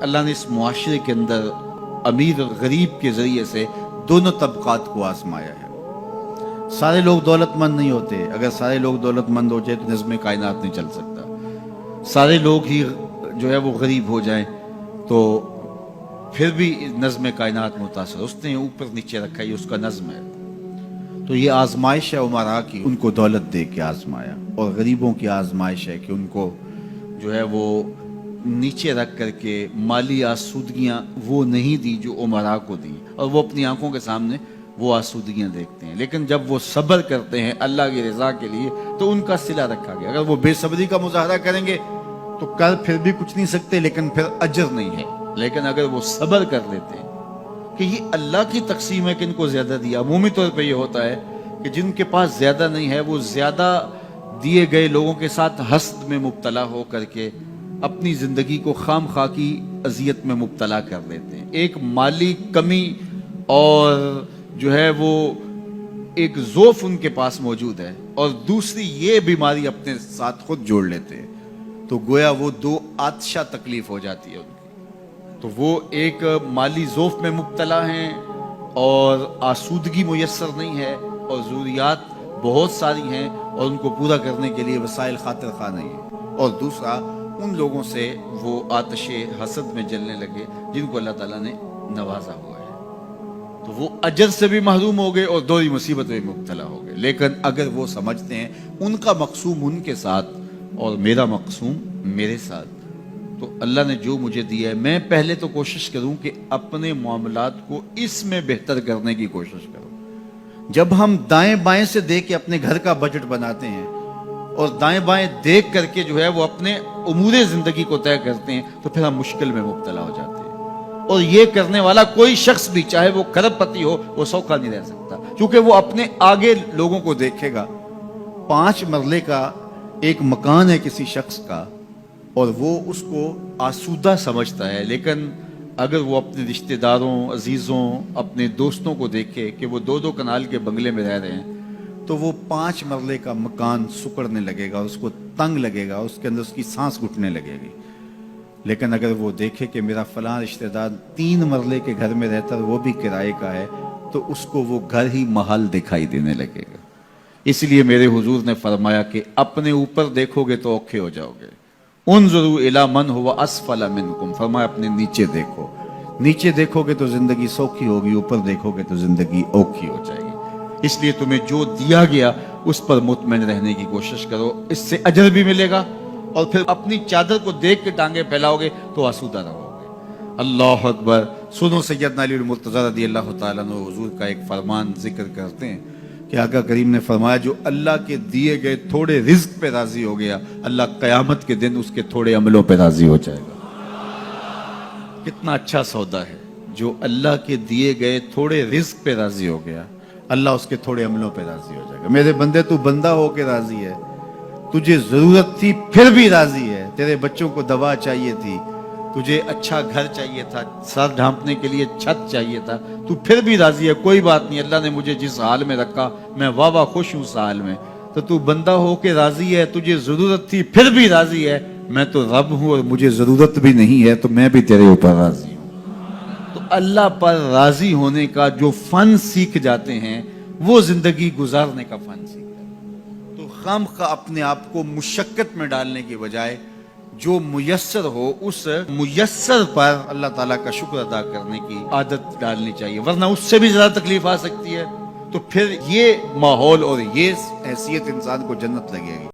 اللہ نے اس معاشرے کے اندر امیر اور غریب کے ذریعے سے دونوں طبقات کو آزمایا ہے۔ سارے لوگ دولت مند نہیں ہوتے، اگر سارے لوگ دولت مند ہو جائے تو نظم کائنات نہیں چل سکتا۔ سارے لوگ ہی جو ہے وہ غریب ہو جائیں تو پھر بھی نظم کائنات متاثر، اس نے اوپر نیچے رکھا، یہ اس کا نظم ہے۔ تو یہ آزمائش ہے عمراء کی، ان کو دولت دے کے آزمایا، اور غریبوں کی آزمائش ہے کہ ان کو جو ہے وہ نیچے رکھ کر کے مالی آسودگیاں وہ نہیں دی جو عمراء کو دی، اور وہ اپنی آنکھوں کے سامنے وہ آسودگیاں دیکھتے ہیں، لیکن جب وہ صبر کرتے ہیں اللہ کی رضا کے لیے تو ان کا صلہ رکھا گیا۔ اگر وہ بے صبری کا مظاہرہ کریں گے تو کر پھر بھی کچھ نہیں سکتے، لیکن پھر اجر نہیں ہے۔ لیکن اگر وہ صبر کر لیتے ہیں کہ یہ اللہ کی تقسیم ہے کہ ان کو زیادہ دیا، عمومی طور پہ یہ ہوتا ہے کہ جن کے پاس زیادہ نہیں ہے وہ زیادہ دیے گئے لوگوں کے ساتھ حسد میں مبتلا ہو کر کے اپنی زندگی کو خام خواہ کی اذیت میں مبتلا کر لیتے ہیں۔ ایک مالی کمی اور جو ہے وہ ایک ضعف ان کے پاس موجود ہے، اور دوسری یہ بیماری اپنے ساتھ خود جوڑ لیتے ہیں، تو گویا وہ دو آتشہ تکلیف ہو جاتی ہے ان کی۔ تو وہ ایک مالی ضعف میں مبتلا ہیں اور آسودگی میسر نہیں ہے، اور ضروریات بہت ساری ہیں اور ان کو پورا کرنے کے لیے وسائل خاطر خواہ نہیں ہے، اور دوسرا ان لوگوں سے وہ آتش حسد میں جلنے لگے جن کو اللہ تعالیٰ نے نوازا ہوا ہے، تو وہ اجر سے بھی محروم ہو گئے اور دوہری مصیبت میں مبتلا ہو گئے۔ لیکن اگر وہ سمجھتے ہیں ان کا مقسوم ان کے ساتھ اور میرا مقسوم میرے ساتھ، تو اللہ نے جو مجھے دیا ہے میں پہلے تو کوشش کروں کہ اپنے معاملات کو اس میں بہتر کرنے کی کوشش کروں۔ جب ہم دائیں بائیں سے دیکھ کے اپنے گھر کا بجٹ بناتے ہیں اور دائیں بائیں دیکھ کر کے جو ہے وہ اپنے امور زندگی کو طے کرتے ہیں تو پھر ہم مشکل میں مبتلا ہو جاتے ہیں، اور یہ کرنے والا کوئی شخص بھی چاہے وہ کروڑ پتی ہو وہ سوکھا نہیں رہ سکتا، کیونکہ وہ اپنے آگے لوگوں کو دیکھے گا۔ 5 مرلے کا ایک مکان ہے کسی شخص کا اور وہ اس کو آسودہ سمجھتا ہے، لیکن اگر وہ اپنے رشتہ داروں، عزیزوں، اپنے دوستوں کو دیکھے کہ وہ 2 کنال کے بنگلے میں رہ رہے ہیں تو وہ 5 مرلے کا مکان سکڑنے لگے گا، اس کو تنگ لگے گا، اس کے اندر اس کی سانس گھٹنے لگے گی۔ لیکن اگر وہ دیکھے کہ میرا فلاں رشتہ دار 3 مرلے کے گھر میں رہتا ہے وہ بھی کرائے کا ہے، تو اس کو وہ گھر ہی محل دکھائی دینے لگے گا۔ اس لیے میرے حضور نے فرمایا کہ اپنے اوپر دیکھو گے تو اوکھے ہو جاؤ گے۔ انظروا الی من هو اسفل منکم، فرمایا اپنے نیچے دیکھو، نیچے دیکھو گے تو زندگی سوکھی ہوگی، اوپر دیکھو گے تو زندگی اوکھی ہو جائے گی۔ اس لیے تمہیں جو دیا گیا اس پر مطمئن رہنے کی کوشش کرو، اس سے اجر بھی ملے گا، اور پھر اپنی چادر کو دیکھ کے ٹانگیں پھیلاؤ گے تو آسودہ رہو گے۔ اللہ اکبر۔ سنو سیدنا علی المرتضیٰ رضی اللہ تعالیٰ عنہ حضور کا ایک فرمان ذکر کرتے ہیں کہ آقا کریم نے فرمایا جو اللہ کے دیے گئے تھوڑے رزق پہ راضی ہو گیا، اللہ قیامت کے دن اس کے تھوڑے عملوں پہ راضی ہو جائے گا۔ کتنا اچھا سودا ہے، جو اللہ کے دیے گئے تھوڑے رزق پہ راضی ہو گیا اللہ اس کے تھوڑے عملوں پہ راضی ہو جائے گا۔ میرے بندے تو بندہ ہو کے راضی ہے، تجھے ضرورت تھی پھر بھی راضی ہے، تیرے بچوں کو دوا چاہیے تھی، تجھے اچھا گھر چاہیے تھا، سر ڈھانپنے کے لیے چھت چاہیے تھا، تو پھر بھی راضی ہے، کوئی بات نہیں، اللہ نے مجھے جس حال میں رکھا میں واہ خوش ہوں اس حال میں، تو بندہ ہو کے راضی ہے، تجھے ضرورت تھی پھر بھی راضی ہے، میں تو رب ہوں اور مجھے ضرورت بھی نہیں ہے تو میں بھی تیرے اوپر راضی ہوں۔ تو اللہ پر راضی ہونے کا جو فن سیکھ جاتے ہیں وہ زندگی گزارنے کا فن سیکھ جاتے ہیں۔ تو خواہ اپنے آپ کو مشقت میں ڈالنے کی بجائے جو میسر ہو اس میسر پر اللہ تعالیٰ کا شکر ادا کرنے کی عادت ڈالنی چاہیے، ورنہ اس سے بھی زیادہ تکلیف آ سکتی ہے، تو پھر یہ ماحول اور یہ حیثیت انسان کو جنت لگے گی۔